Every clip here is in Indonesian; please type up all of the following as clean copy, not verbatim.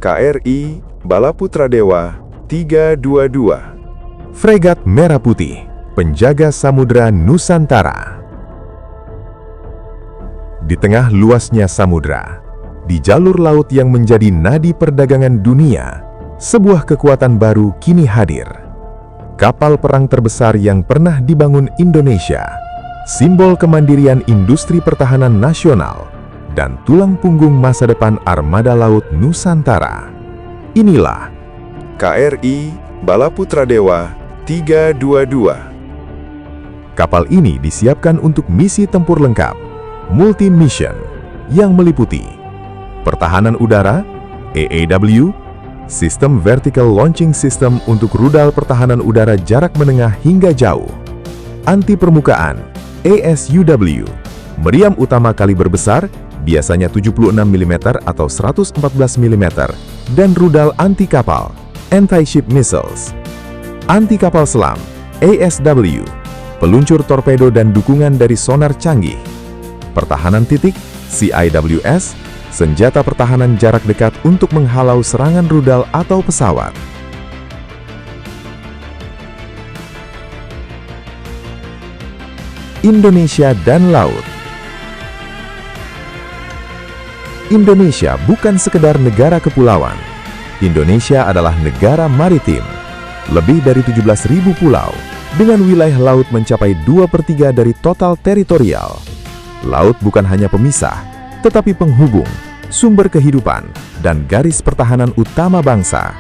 KRI Balaputra Dewa 322. Fregat Merah Putih, penjaga samudera Nusantara. Di tengah luasnya samudera, di jalur laut yang menjadi nadi perdagangan dunia, sebuah kekuatan baru kini hadir. Kapal perang terbesar yang pernah dibangun Indonesia, simbol kemandirian industri pertahanan nasional, dan tulang punggung masa depan armada laut Nusantara. Inilah KRI Balaputra Dewa 322. Kapal ini disiapkan untuk misi tempur lengkap, multi-mission, yang meliputi pertahanan udara, AAW, sistem Vertical Launching System untuk rudal pertahanan udara jarak menengah hingga jauh, anti permukaan, ASUW, meriam utama kaliber besar, biasanya 76 mm atau 114 mm, dan rudal anti kapal, Anti-Ship Missiles, anti kapal selam, ASW, peluncur torpedo dan dukungan dari sonar canggih, pertahanan titik, CIWS, senjata pertahanan jarak dekat untuk menghalau serangan rudal atau pesawat. Indonesia dan laut. Indonesia bukan sekedar negara kepulauan. Indonesia adalah negara maritim. Lebih dari 17.000 pulau, dengan wilayah laut mencapai 2/3 dari total teritorial. Laut bukan hanya pemisah, tetapi penghubung, sumber kehidupan, dan garis pertahanan utama bangsa.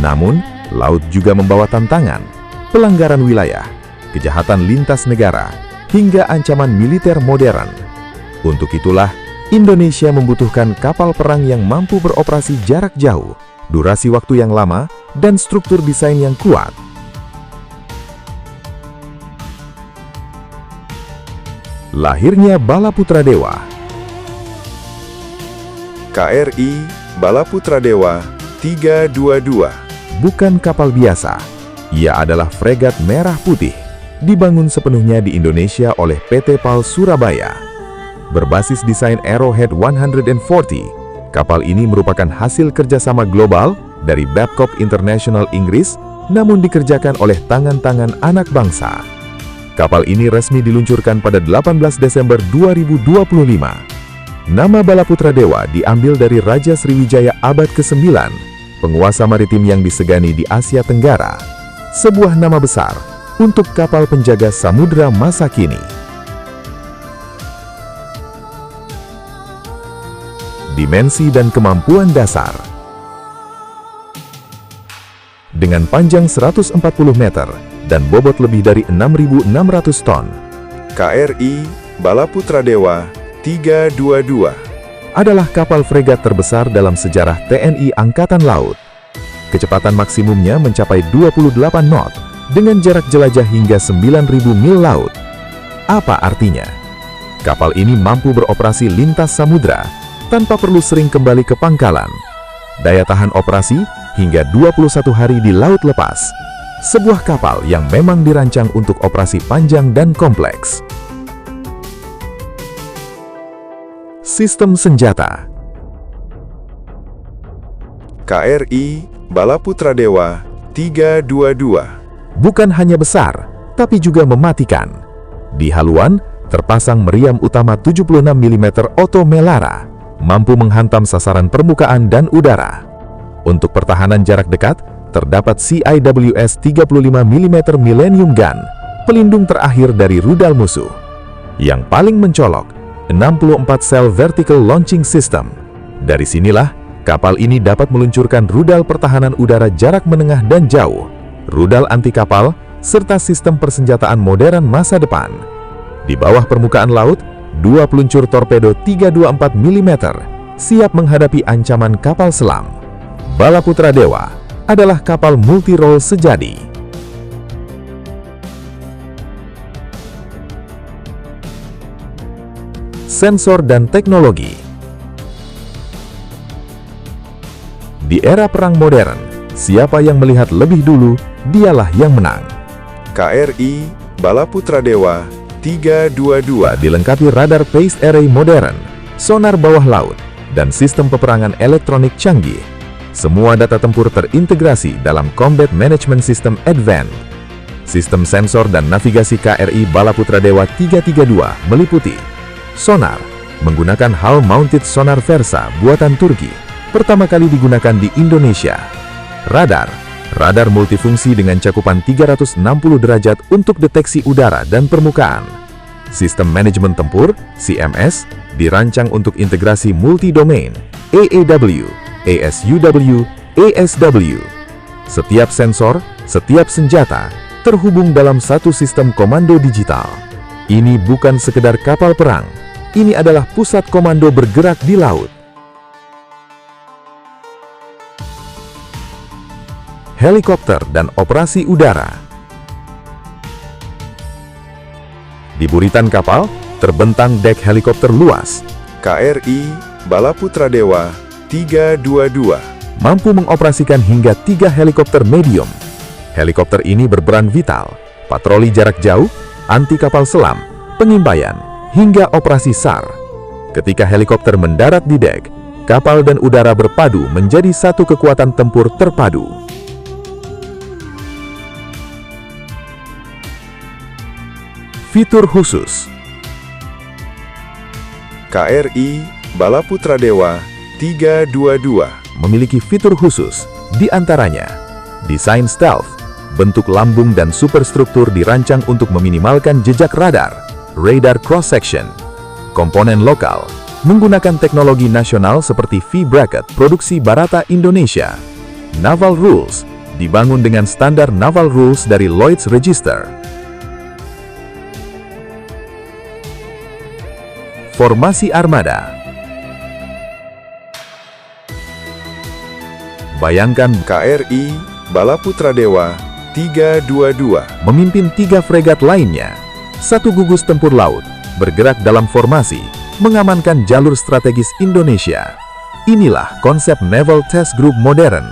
Namun, laut juga membawa tantangan, pelanggaran wilayah, kejahatan lintas negara, hingga ancaman militer modern. Untuk itulah, Indonesia membutuhkan kapal perang yang mampu beroperasi jarak jauh, durasi waktu yang lama, dan struktur desain yang kuat. Lahirnya Balaputra Dewa. KRI Balaputra Dewa 322. Bukan kapal biasa, ia adalah fregat merah putih, dibangun sepenuhnya di Indonesia oleh PT PAL Surabaya. Berbasis desain Arrowhead 140, kapal ini merupakan hasil kerjasama global dari Babcock International Inggris, namun dikerjakan oleh tangan-tangan anak bangsa. Kapal ini resmi diluncurkan pada 18 Desember 2025. Nama Balaputra Dewa diambil dari Raja Sriwijaya abad ke-9, penguasa maritim yang disegani di Asia Tenggara. Sebuah nama besar untuk kapal penjaga samudera masa kini. Dimensi dan kemampuan dasar. Dengan panjang 140 meter dan bobot lebih dari 6.600 ton, KRI Balaputra Dewa 322 adalah kapal fregat terbesar dalam sejarah TNI Angkatan Laut. Kecepatan maksimumnya mencapai 28 knot dengan jarak jelajah hingga 9.000 mil laut. Apa artinya? Kapal ini mampu beroperasi lintas samudra tanpa perlu sering kembali ke pangkalan. Daya tahan operasi hingga 21 hari di laut lepas. Sebuah kapal yang memang dirancang untuk operasi panjang dan kompleks. Sistem senjata. KRI Balaputra Dewa 322. Bukan hanya besar, tapi juga mematikan. Di haluan, terpasang meriam utama 76 mm Otto Melara, mampu menghantam sasaran permukaan dan udara. Untuk pertahanan jarak dekat, terdapat CIWS 35 mm Millennium Gun, pelindung terakhir dari rudal musuh. Yang paling mencolok, 64 sel Vertical Launching System. Dari sinilah, kapal ini dapat meluncurkan rudal pertahanan udara jarak menengah dan jauh, rudal anti kapal, serta sistem persenjataan modern masa depan. Di bawah permukaan laut, 2 peluncur torpedo 324 mm siap menghadapi ancaman kapal selam. Balaputra Dewa adalah kapal multi-role sejati. Sensor dan teknologi. Di era perang modern, siapa yang melihat lebih dulu, dialah yang menang. KRI Balaputra Dewa 322 dilengkapi radar phased array modern, sonar bawah laut, dan sistem peperangan elektronik canggih. Semua data tempur terintegrasi dalam Combat Management System Advanced. Sistem sensor dan navigasi KRI Balaputra Dewa 332 meliputi sonar, menggunakan Hull Mounted Sonar Versa buatan Turki, pertama kali digunakan di Indonesia. Radar multifungsi dengan cakupan 360 derajat untuk deteksi udara dan permukaan. Sistem manajemen tempur, CMS, dirancang untuk integrasi multi-domain, AAW, ASUW, ASW. Setiap sensor, setiap senjata, terhubung dalam satu sistem komando digital. Ini bukan sekedar kapal perang, ini adalah pusat komando bergerak di laut. Helikopter dan operasi udara. Di buritan kapal, terbentang dek helikopter luas. KRI Balaputra Dewa 322 Mampu mengoperasikan hingga 3 helikopter medium. Helikopter ini berperan vital, patroli jarak jauh, anti kapal selam, pengimbaian, hingga operasi SAR. Ketika helikopter mendarat di dek, kapal dan udara berpadu menjadi satu kekuatan tempur terpadu. Fitur khusus. KRI Balaputra Dewa 322 Memiliki fitur khusus, di antaranya desain stealth, bentuk lambung dan superstruktur dirancang untuk meminimalkan jejak radar cross-section. Komponen lokal, menggunakan teknologi nasional seperti V-Bracket produksi Barata Indonesia. Naval Rules, dibangun dengan standar Naval Rules dari Lloyd's Register. Formasi armada. Bayangkan KRI Balaputra Dewa 322 memimpin 3 fregat lainnya, 1 gugus tempur laut, bergerak dalam formasi, mengamankan jalur strategis Indonesia. Inilah konsep Naval Task Group modern.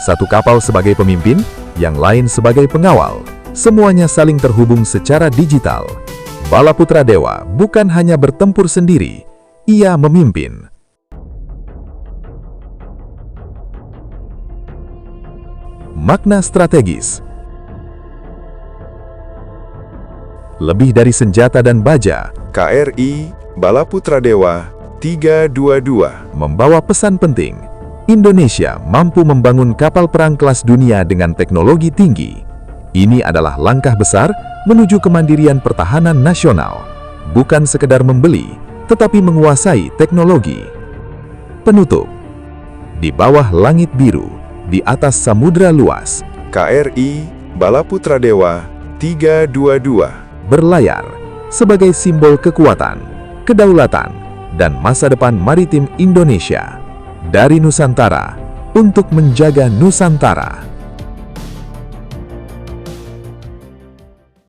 1 kapal sebagai pemimpin, yang lain sebagai pengawal. Semuanya saling terhubung secara digital. Balaputra Dewa bukan hanya bertempur sendiri, ia memimpin. Makna strategis. Lebih dari senjata dan baja, KRI Balaputra Dewa 322 membawa pesan penting. Indonesia mampu membangun kapal perang kelas dunia dengan teknologi tinggi. Ini adalah langkah besar menuju kemandirian pertahanan nasional. Bukan sekedar membeli, tetapi menguasai teknologi. Penutup. Di bawah langit biru, di atas samudra luas, KRI Balaputra Dewa 322 berlayar sebagai simbol kekuatan, kedaulatan, dan masa depan maritim Indonesia. Dari Nusantara, untuk menjaga Nusantara.